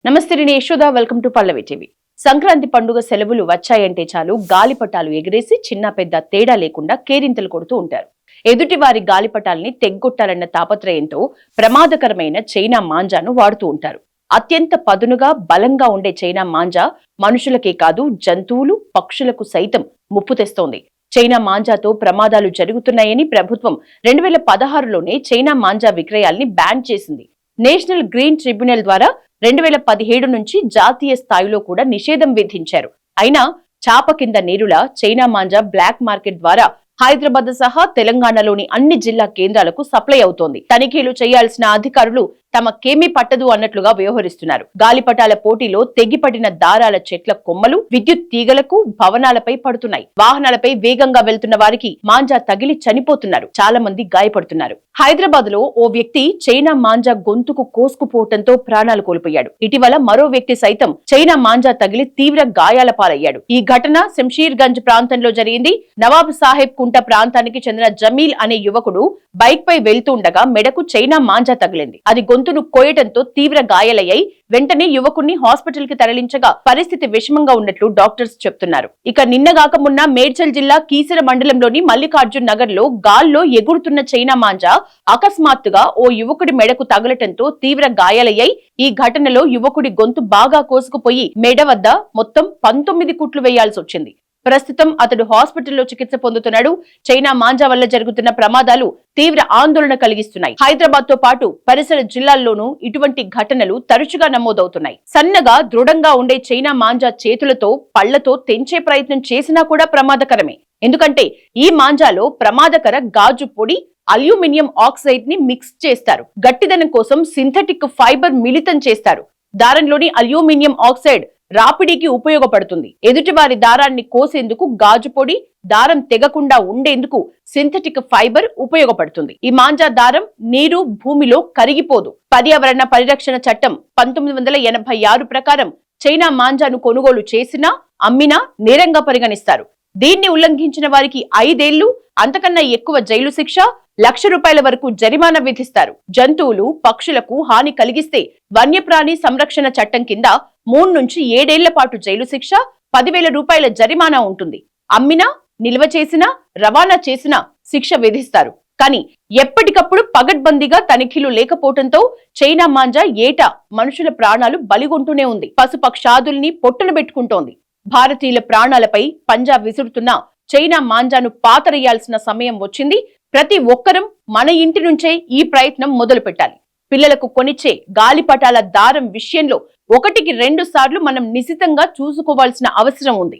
నమస్తే, నేను Yashoda. Welcome to Pallavi TV. Sankranti పండుగ సెలవులు వచ్చాయంటే చాలు గాలిపటాలు ఎగిరేసి చిన్న పెద్ద తేడా లేకుండా కేరింతలు కొడుతూ ఉంటారు. ఎదుటి వారి గాలిపటాల్ని తెగ్గొట్టాలన్న తాపత్రయంతో ప్రమాదకరమైన చైనా మాంజాను వాడుతూ ఉంటారు. అత్యంత పదునుగా బలంగా ఉండే చైనా మాంజా మనుషులకే కాదు జంతువులు పక్షులకు సైతం ముప్పు తెస్తోంది. చైనా మాంజాతో ప్రమాదాలు జరుగుతున్నాయని ప్రభుత్వం 2016లోనే చైనా మాంజా విక్రయాల్ని బ్యాన్ చేసింది. నేషనల్ గ్రీన్ ట్రిబ్యునల్ ద్వారా 2017 నుంచి జాతీయ స్థాయిలో కూడా నిషేధం విధించారు. అయినా చాప కింద నీరులా చైనా మాంజా బ్లాక్ మార్కెట్ ద్వారా హైదరాబాద్ సహా తెలంగాణలోని అన్ని జిల్లా కేంద్రాలకు సప్లై అవుతోంది. తనిఖీలు చేయాల్సిన అధికారులు తమకేమీ పట్టదు అన్నట్లుగా వ్యవహరిస్తున్నారు. గాలిపటాల పోటీలో తెగిపడిన దారాల చెట్ల కొమ్మలు విద్యుత్ తీగలకు భవనాలపై పడుతున్నాయి. వాహనాలపై వేగంగా వెళ్తున్న వారికి మాంజా తగిలి చనిపోతున్నారు. చాలా మంది గాయపడుతున్నారు. హైదరాబాద్ లో ఓ వ్యక్తి చైనా మాంజా గొంతుకు కోసుకుపోవడంతో ప్రాణాలు కోల్పోయాడు. ఇటీవల మరో వ్యక్తి సైతం చైనా మాంజా తగిలి తీవ్ర గాయాల పాలయ్యాడు. ఈ ఘటన శంషీర్ గంజ్ ప్రాంతంలో జరిగింది. నవాబ్ సాహెబ్ కుంట ప్రాంతానికి చెందిన జమీల్ అనే యువకుడు బైక్ పై వెళ్తుండగా మెడకు చైనా మాంజా తగిలింది. అది గొంతును కోయటంతో తీవ్ర గాయాలయ్యాయి. వెంటనే యువకుణ్ణి హాస్పిటల్ కి తరలించగా పరిస్థితి విషమంగా ఉన్నట్లు డాక్టర్స్ చెప్తున్నారు. ఇక నిన్నగాక మొన్న మేడ్చల్ జిల్లా కీసర మండలంలోని మల్లికార్జున్ నగర్ లో గాల్లో ఎగురుతున్న చైనా మాంజా అకస్మాత్తుగా ఓ యువకుడి మెడకు తగలటంతో తీవ్ర గాయాలయ్యాయి. ఈ ఘటనలో యువకుడి గొంతు బాగా కోసుకుపోయి మెడ వద్ద మొత్తం 19 కుట్లు వేయాల్సి వచ్చింది. ప్రస్తుతం అతడు హాస్పిటల్లో చికిత్స పొందుతున్నాడు. చైనా మాంజా వల్ల జరుగుతున్న ప్రమాదాలు తీవ్ర ఆందోళన కలిగిస్తున్నాయి. హైదరాబాద్ తో పాటు పరిసర జిల్లాల్లోనూ ఇటువంటి ఘటనలు తరచుగా నమోదవుతున్నాయి. సన్నగా దృఢంగా ఉండే చైనా మాంజా చేతులతో పళ్లతో తెంచే ప్రయత్నం చేసినా కూడా ప్రమాదకరమే. ఎందుకంటే ఈ మాంజాలో ప్రమాదకర గాజు పొడి, అల్యూమినియం ఆక్సైడ్ ని మిక్స్ చేస్తారు. గట్టిదనం కోసం సింథటిక్ ఫైబర్ మిళితం చేస్తారు. దారంలోని అల్యూమినియం ఆక్సైడ్ రాపిడికి ఉపయోగపడుతుంది. ఎదుటివారి దారాన్ని కోసేందుకు గాజు పొడి, దారం తెగకుండా ఉండేందుకు సింథటిక్ ఫైబర్ ఉపయోగపడుతుంది. ఈ మాంజా దారం నీరు, భూమిలో కరిగిపోదు. పర్యావరణ పరిరక్షణ చట్టం 1986 ప్రకారం చైనా మాంజాను కొనుగోలు చేసినా, అమ్మినా నేరంగా పరిగణిస్తారు. దీన్ని ఉల్లంఘించిన వారికి 5 ఏళ్లు అంతకన్నా ఎక్కువ జైలు శిక్ష, ₹1,00,000 వరకు జరిమానా విధిస్తారు. జంతువులు, పక్షులకు హాని కలిగిస్తే వన్యప్రాణి సంరక్షణ చట్టం కింద 3 నుంచి 7 ఏళ్ల పాటు జైలు శిక్ష, ₹10,000 జరిమానా ఉంటుంది. అమ్మినా, నిల్వ చేసినా, రవాణా చేసినా శిక్ష విధిస్తారు. కానీ ఎప్పటికప్పుడు పగడ్బందీగా తనిఖీలు లేకపోవడంతో చైనా మాంజా ఏటా మనుషుల ప్రాణాలు బలిగొంటూనే ఉంది. పశుపక్షాదుల్ని పొట్టున పెట్టుకుంటోంది. భారతీయుల ప్రాణాలపై పంజా విసురుతున్న చైనా మాంజాను పాతరేయాల్సిన సమయం వచ్చింది. ప్రతి ఒక్కరం మన ఇంటి నుంచే ఈ ప్రయత్నం మొదలు పెట్టాలి. పిల్లలకు కొనిచ్చే గాలిపటాల దారం విషయంలో 1కి 2 సార్లు మనం నిశితంగా చూసుకోవాల్సిన అవసరం ఉంది.